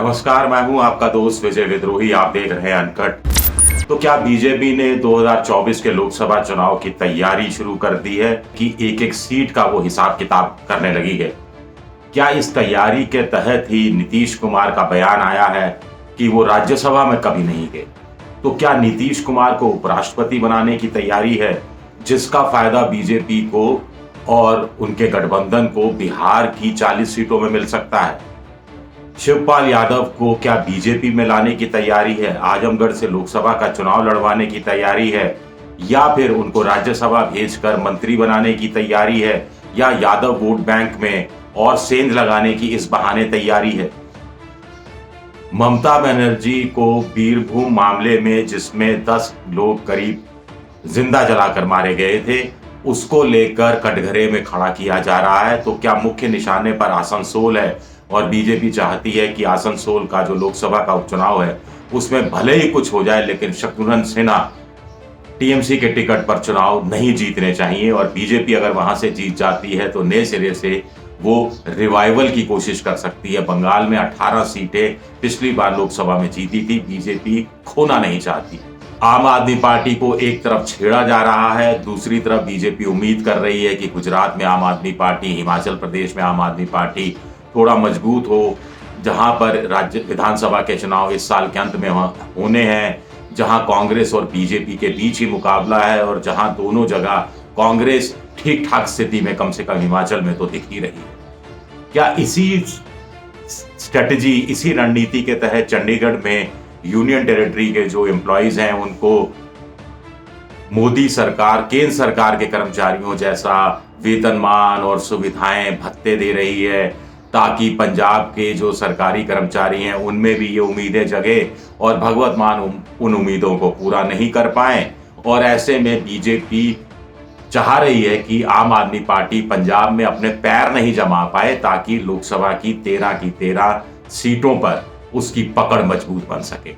नमस्कार, मैं हूं आपका दोस्त विजय विद्रोही। आप देख रहे हैं अनकट। तो क्या बीजेपी ने 2024 के लोकसभा चुनाव की तैयारी शुरू कर दी है कि एक एक सीट का वो हिसाब किताब करने लगी है? क्या इस तैयारी के तहत ही नीतीश कुमार का बयान आया है कि वो राज्यसभा में कभी नहीं गए? तो क्या नीतीश कुमार को उपराष्ट्रपति बनाने की तैयारी है, जिसका फायदा बीजेपी को और उनके गठबंधन को बिहार की 40 सीटों में मिल सकता है? शिवपाल यादव को क्या बीजेपी में लाने की तैयारी है? आजमगढ़ से लोकसभा का चुनाव लड़वाने की तैयारी है, या फिर उनको राज्यसभा भेजकर मंत्री बनाने की तैयारी है, या यादव वोट बैंक में और सेंध लगाने की इस बहाने तैयारी है? ममता बनर्जी को बीरभूम मामले में जिसमें 10 लोग करीब जिंदा जलाकर मारे गए थे, उसको लेकर कटघरे में खड़ा किया जा रहा है। तो क्या मुख्य निशाने पर आसनसोल है और बीजेपी चाहती है कि आसनसोल का जो लोकसभा का उपचुनाव है उसमें भले ही कुछ हो जाए, लेकिन शत्रुघ्न सिन्हा टीएमसी के टिकट पर चुनाव नहीं जीतने चाहिए, और बीजेपी अगर वहां से जीत जाती है तो नए सिरे से वो रिवाइवल की कोशिश कर सकती है। बंगाल में 18 सीटें पिछली बार लोकसभा में जीती थी, बीजेपी खोना नहीं चाहती। आम आदमी पार्टी को एक तरफ छेड़ा जा रहा है, दूसरी तरफ बीजेपी उम्मीद कर रही है कि गुजरात में आम आदमी पार्टी, हिमाचल प्रदेश में आम आदमी पार्टी थोड़ा मजबूत हो, जहां पर राज्य विधानसभा के चुनाव इस साल के अंत में होने हैं, जहां कांग्रेस और बीजेपी के बीच ही मुकाबला है, और जहां दोनों जगह कांग्रेस ठीक ठाक स्थिति में कम से कम हिमाचल में तो दिख ही रही है। क्या इसी स्ट्रेटजी, इसी रणनीति के तहत चंडीगढ़ में यूनियन टेरिटरी के जो एम्प्लॉइज हैं उनको मोदी सरकार केंद्र सरकार के कर्मचारियों जैसा वेतनमान और सुविधाएं, भत्ते दे रही है, ताकि पंजाब के जो सरकारी कर्मचारी हैं उनमें भी ये उम्मीदें जगे और भगवत मान उन उम्मीदों को पूरा नहीं कर पाए? और ऐसे में बीजेपी चाह रही है कि आम आदमी पार्टी पंजाब में अपने पैर नहीं जमा पाए, ताकि लोकसभा की 13 सीटों पर उसकी पकड़ मजबूत बन सके।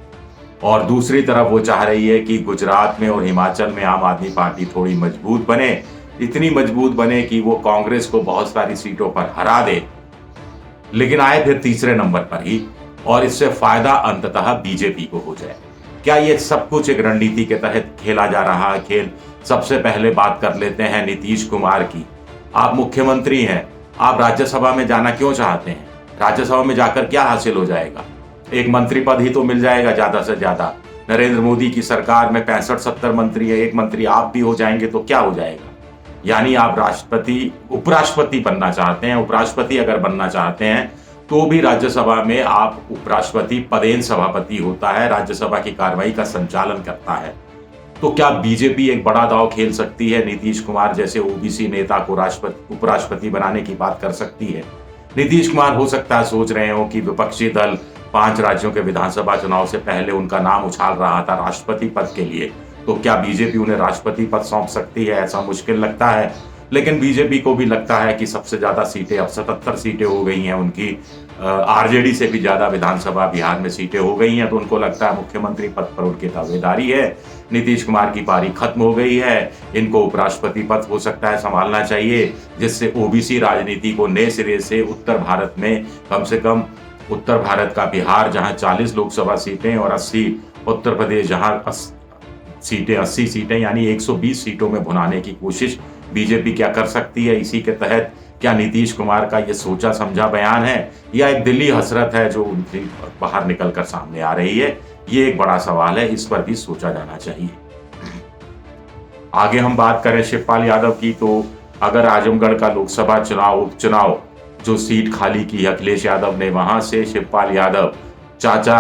और दूसरी तरफ वो चाह रही है कि गुजरात में और हिमाचल में आम आदमी पार्टी थोड़ी मजबूत बने, इतनी मजबूत बने कि वो कांग्रेस को बहुत सारी सीटों पर हरा दे, लेकिन आए फिर तीसरे नंबर पर ही, और इससे फायदा अंततः बीजेपी को हो जाए। क्या ये सब कुछ एक रणनीति के तहत खेला जा रहा है खेल? सबसे पहले बात कर लेते हैं नीतीश कुमार की। आप मुख्यमंत्री हैं, आप राज्यसभा में जाना क्यों चाहते हैं? राज्यसभा में जाकर क्या हासिल हो जाएगा? एक मंत्री पद ही तो मिल जाएगा ज्यादा से ज्यादा। नरेंद्र मोदी की सरकार में 65-70 मंत्री है, एक मंत्री आप भी हो जाएंगे तो क्या हो जाएगा? यानी आप उपराष्ट्रपति बनना चाहते हैं। उपराष्ट्रपति अगर बनना चाहते हैं तो भी राज्यसभा में आप उपराष्ट्रपति पदेन सभापति होता है, राज्यसभा की कार्रवाई का संचालन करता है। तो क्या बीजेपी एक बड़ा दांव खेल सकती है? नीतीश कुमार जैसे ओबीसी नेता को उपराष्ट्रपति बनाने की बात कर सकती है। नीतीश कुमार हो सकता है सोच रहे हो कि विपक्षी दल 5 राज्यों के विधानसभा चुनाव से पहले उनका नाम उछाल रहा था राष्ट्रपति पद के लिए, तो क्या बीजेपी उन्हें राष्ट्रपति पद सौंप सकती है? ऐसा मुश्किल लगता है। लेकिन बीजेपी को भी लगता है कि सबसे ज्यादा सीटें, अब 77 सीटें हो गई हैं उनकी, आरजेडी से भी ज्यादा विधानसभा बिहार में सीटें हो गई हैं, तो उनको लगता है मुख्यमंत्री पद पर उनकी दावेदारी है, नीतीश कुमार की पारी खत्म हो गई है, इनको उपराष्ट्रपति पद हो सकता है संभालना चाहिए, जिससे ओबीसी राजनीति को नए सिरे से उत्तर भारत में, कम से कम उत्तर भारत का बिहार जहां 40 लोकसभा सीटें और 80, उत्तर प्रदेश जहां 80 सीटें यानी 120 सीटों में भुनाने की कोशिश बीजेपी क्या कर सकती है? इसी के तहत क्या नीतीश कुमार का ये सोचा समझा बयान है, या एक दिल्ली हसरत है जो उनकी बाहर निकलकर सामने आ रही है? ये एक बड़ा सवाल है, इस पर भी सोचा जाना चाहिए। आगे हम बात करें शिवपाल यादव की, तो अगर आजमगढ़ का लोकसभा उपचुनाव जो सीट खाली की अखिलेश यादव ने, वहां से शिवपाल यादव चाचा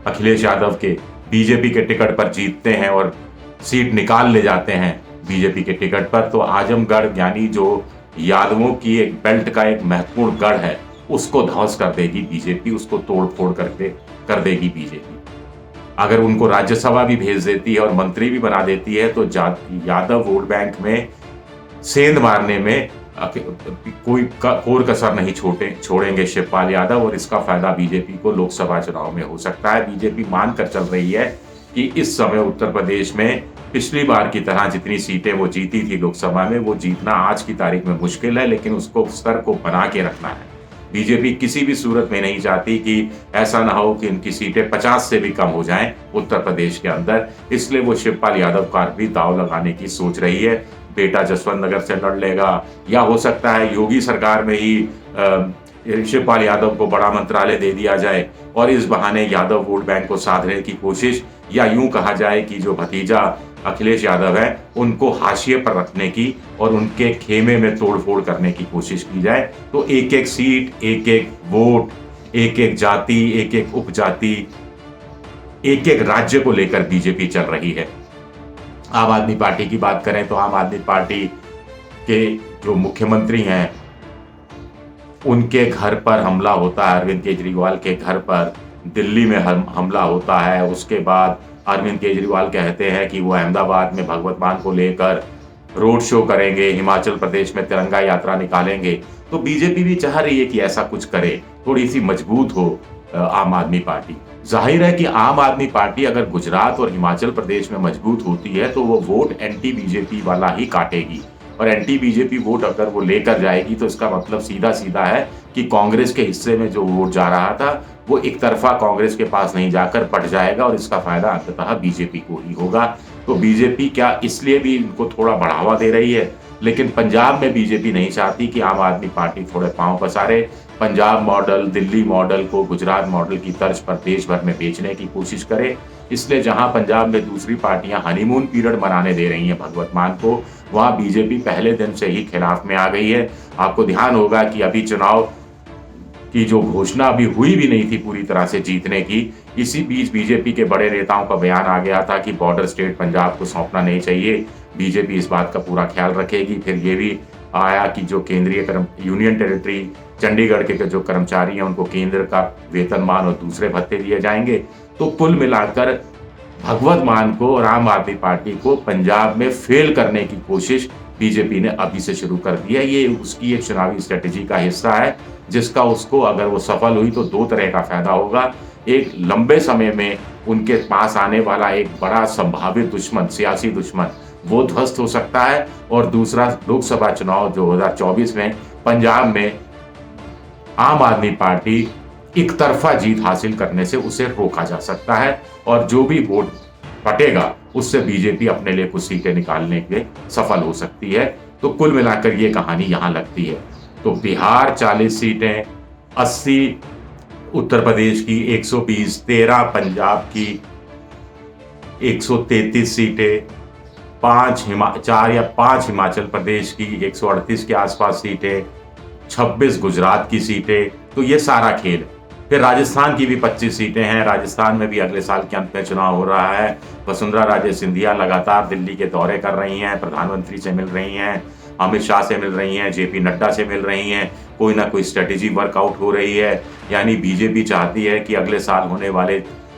अखिलेश यादव के बीजेपी के टिकट पर जीतते हैं और सीट निकाल ले जाते हैं बीजेपी के टिकट पर, तो आजमगढ़ यानी जो यादवों की एक बेल्ट का एक महत्वपूर्ण गढ़ है, उसको ध्वस्त कर देगी बीजेपी, उसको तोड़ फोड़ करके कर देगी बीजेपी। अगर उनको राज्यसभा भी भेज देती है और मंत्री भी बना देती है, तो यादव वोट बैंक में सेंध मारने में कोई कोर कसर नहीं छोड़ेंगे शिवपाल यादव, और इसका फायदा बीजेपी को लोकसभा चुनाव में हो सकता है। बीजेपी मानकर चल रही है कि इस समय उत्तर प्रदेश में पिछली बार की तरह जितनी सीटें वो जीती थी लोकसभा में, वो जीतना आज की तारीख में मुश्किल है, लेकिन उसको स्तर को बना के रखना है। बीजेपी किसी भी सूरत में नहीं चाहती कि ऐसा ना हो कि उनकी सीटें 50 से भी कम हो जाएं उत्तर प्रदेश के अंदर। इसलिए वो शिवपाल यादव का भी दांव लगाने की सोच रही है। बेटा जसवंत नगर से लड़ लेगा, या हो सकता है योगी सरकार में ही शिवपाल यादव को बड़ा मंत्रालय दे दिया जाए और इस बहाने यादव वोट बैंक को साधने की कोशिश, या यूं कहा जाए कि जो भतीजा अखिलेश यादव है उनको हाशिए पर रखने की और उनके खेमे में तोड़फोड़ करने की कोशिश की जाए। तो एक एक सीट, एक एक वोट, एक एक जाति, एक एक उपजाति, एक एक राज्य को लेकर बीजेपी चल रही है। आम आदमी पार्टी की बात करें तो आम आदमी पार्टी के जो मुख्यमंत्री हैं उनके घर पर हमला होता है, अरविंद केजरीवाल के घर पर दिल्ली में हमला होता है। उसके बाद अरविंद केजरीवाल कहते हैं कि वो अहमदाबाद में भगवत मान को लेकर रोड शो करेंगे, हिमाचल प्रदेश में तिरंगा यात्रा निकालेंगे। तो बीजेपी भी चाह रही है कि ऐसा कुछ करे, थोड़ी सी मजबूत हो आम आदमी पार्टी। जाहिर है कि आम आदमी पार्टी अगर गुजरात और हिमाचल प्रदेश में मजबूत होती है तो वो वोट एंटी बीजेपी वाला ही काटेगी, और एंटी बीजेपी वोट अगर वो लेकर जाएगी तो इसका मतलब सीधा सीधा है कि कांग्रेस के हिस्से में जो वोट जा रहा था वो एक तरफा कांग्रेस के पास नहीं जाकर बट जाएगा और इसका फायदा अंततः बीजेपी को ही होगा। तो बीजेपी क्या इसलिए भी इनको थोड़ा बढ़ावा दे रही है, लेकिन पंजाब में बीजेपी नहीं चाहती कि आम आदमी पार्टी थोड़े पांव पसारे, पंजाब मॉडल, दिल्ली मॉडल को गुजरात मॉडल की तर्ज पर देश भर में बेचने की कोशिश करे। इसलिए जहां पंजाब में दूसरी पार्टियां हनीमून पीरियड मनाने दे रही हैं भगवत मान को, वहां बीजेपी पहले दिन से ही खिलाफ में आ गई है। आपको ध्यान होगा कि अभी चुनाव की जो घोषणा अभी हुई भी नहीं थी पूरी तरह से जीतने की, इसी बीच बीजेपी के बड़े नेताओं का बयान आ गया था कि बॉर्डर स्टेट पंजाब को सौंपना नहीं चाहिए, बीजेपी इस बात का पूरा ख्याल रखेगी। फिर ये भी आया कि जो केंद्रीय यूनियन टेरिटरी चंडीगढ़ के जो कर्मचारी हैं उनको केंद्र का वेतनमान और दूसरे भत्ते दिए जाएंगे। तो कुल मिलाकर भगवत मान को और आम आदमी पार्टी को पंजाब में फेल करने की कोशिश बीजेपी ने अभी से शुरू कर दी है। ये उसकी एक चुनावी स्ट्रेटेजी का हिस्सा है, जिसका उसको अगर वो सफल हुई तो दो तरह का फायदा होगा। एक, लंबे समय में उनके पास आने वाला एक बड़ा संभावित दुश्मन, सियासी दुश्मन, वो ध्वस्त हो सकता है, और दूसरा, लोकसभा चुनाव 2024 में पंजाब में आम आदमी पार्टी एक तरफा जीत हासिल करने से उसे रोका जा सकता है, और जो भी वोट फटेगा उससे बीजेपी अपने लिए कुछ सीटें निकालने के सफल हो सकती है। तो कुल मिलाकर ये कहानी यहां लगती है। तो बिहार 40 सीटें, 80 उत्तर प्रदेश की 120, 13 पंजाब की 133 सीटें, 4 या 5 हिमाचल प्रदेश की 138 के आसपास सीटें, 26 गुजरात की सीटें। तो ये सारा खेल। फिर राजस्थान की भी 25 सीटें हैं। राजस्थान में भी अगले साल के अंत में चुनाव हो रहा है। वसुंधरा राजे सिंधिया लगातार दिल्ली के दौरे कर रही हैं, प्रधानमंत्री से मिल रही हैं, अमित शाह से मिल रही हैं, जेपी नड्डा से मिल रही हैं, कोई ना कोई स्ट्रेटेजी वर्कआउट हो रही है। यानी बीजेपी चाहती है कि अगले साल होने वाले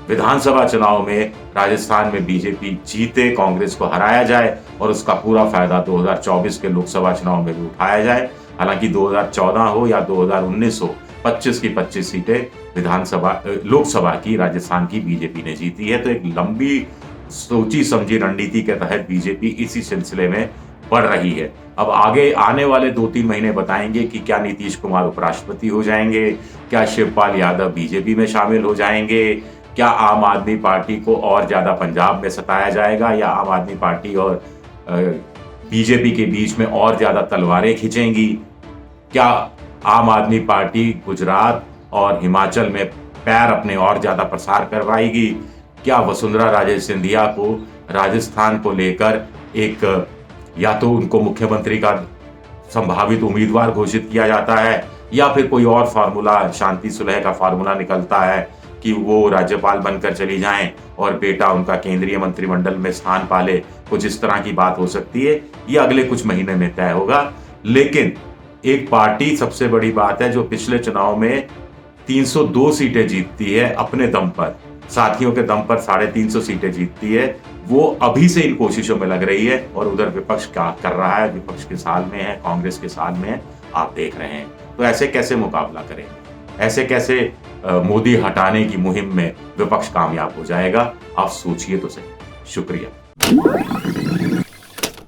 विधानसभा चुनाव में राजस्थान में बीजेपी जीते, कांग्रेस को हराया जाए और उसका पूरा फायदा 2024 के लोकसभा चुनाव में भी उठाया जाए। हालांकि 2014 हो या 2019 हो, 25 की 25 सीटें लोकसभा की राजस्थान की बीजेपी ने जीती है। तो एक लंबी सोची समझी रणनीति के तहत बीजेपी इसी सिलसिले में बढ़ रही है। अब आगे आने वाले 2-3 महीने बताएंगे कि क्या नीतीश कुमार उपराष्ट्रपति हो जाएंगे, क्या शिवपाल यादव बीजेपी में शामिल हो जाएंगे, क्या आम आदमी पार्टी को और ज्यादा पंजाब में सताया जाएगा, या आम आदमी पार्टी और बीजेपी के बीच में और ज्यादा तलवारें खिंचेंगी, क्या आम आदमी पार्टी गुजरात और हिमाचल में पैर अपने और ज्यादा प्रसार करवाएगी, क्या वसुंधरा राजे सिंधिया को राजस्थान को लेकर एक, या तो उनको मुख्यमंत्री का संभावित उम्मीदवार घोषित किया जाता है, या फिर कोई और फार्मूला, शांति सुलह का फार्मूला निकलता है कि वो राज्यपाल बनकर चली जाएं और बेटा उनका केंद्रीय मंत्रिमंडल में स्थान पाले। कुछ इस तरह की बात हो सकती है। ये अगले कुछ महीने में तय होगा। लेकिन एक पार्टी, सबसे बड़ी बात है, जो पिछले चुनाव में 302 सीटें जीतती है अपने दम पर, साथियों के दम पर 350 सीटें जीतती है, वो अभी से इन कोशिशों में लग रही है। और उधर विपक्ष क्या कर रहा है, विपक्ष के साल में है, कांग्रेस के साल में है, आप देख रहे हैं। तो ऐसे कैसे मुकाबला करेंगे, ऐसे कैसे मोदी हटाने की मुहिम में विपक्ष कामयाब हो जाएगा, आप सोचिए तो सही। शुक्रिया।